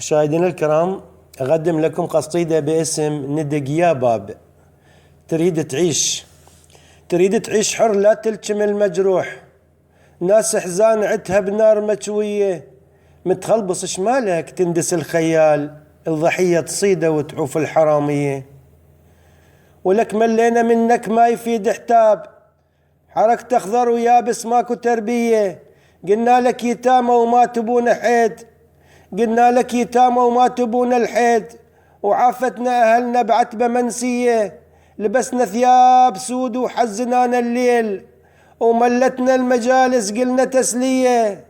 مشاهدينا الكرام، أقدم لكم قصيدة باسم ندق يا باب. تريد تعيش حر، لا تلجم المجروح. ناس حزان عتها بنار مكوية، متخلبص شمالك تندس الخيال، الضحية تصيده وتعوف الحرامية. ولك ملينا منك ما يفيد حتاب، حركت أخضر ويابس ماكو تربية. قلنا لك يتامى وما تبون حيد، قلنا لك يتامى وما تبون الحيد. وعافتنا أهلنا بعتبة منسية، لبسنا ثياب سود وحزنانا الليل. وملتنا المجالس قلنا تسلية،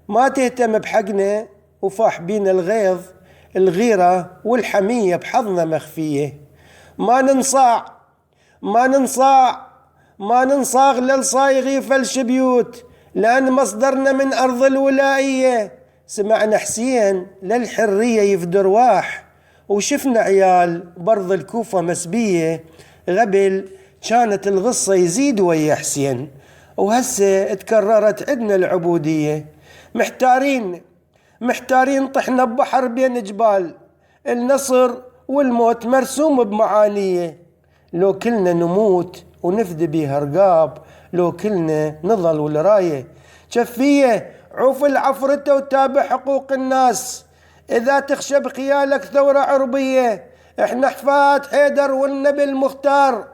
ما تهتم بحقنا وفاح بينا الغيظ. الغيرة والحمية بحظنا مخفية. ما ننصاغ للصايغي فلش بيوت، لأن مصدرنا من أرض الولائية. سمعنا حسين للحرية يفدي رواح، وشفنا عيال برض الكوفة مسبية. قبل كانت الغصة يزيد ويا حسين، وهسه تكررت عدنا العبودية. محتارين طحنا ببحر بين جبال، النصر والموت مرسوم بمعانية. لو كلنا نموت ونفدي بيها رقاب، لو كلنا نظل والراية شفية. عوف العفرته وتابع حقوق الناس، إذا تخشى بخيالك ثورة عربية. احنا حفاد حيدر والنبي المختار،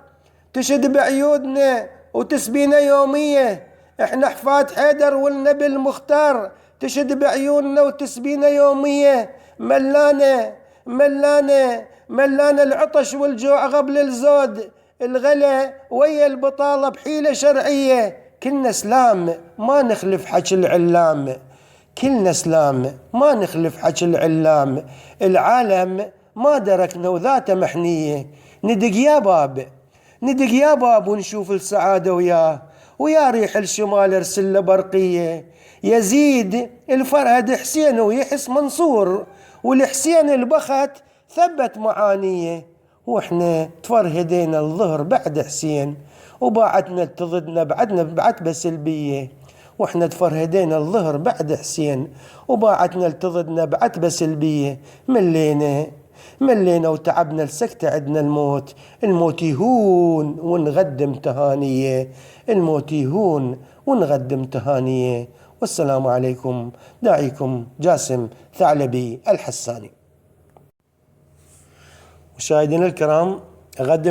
تشد بعيودنا وتسبينا يومية. احنا حفاد حيدر والنبي المختار، تشد بعيوننا وتسبينا يومية. ملانة العطش والجوع قبل الزود، الغلا ويا البطالة بحيلة شرعية. كلنا سلام ما نخلف حكي العلام، كلنا سلام ما نخلف حكي العلام. العالم ما دركنا وذاته محنية. ندق يا باب ونشوف السعادة ويا ريح الشمال ارسل له برقية. يزيد الفرهد حسين ويحس منصور، والحسين البخت ثبت معانية. واحنا تفرهدينا الظهر بعد حسين، وباعتنا تضدنا بعتبة سلبية. واحنا تفرهدينا الظهر بعد حسين، وباعتنا تضدنا بعتبة سلبية. ملينا وتعبنا السكتة عدنا الموت يهون ونقدم تهانية. والسلام عليكم، داعيكم جاسم ثعلبي الحساني. مشاهدينا الكرام، أقدم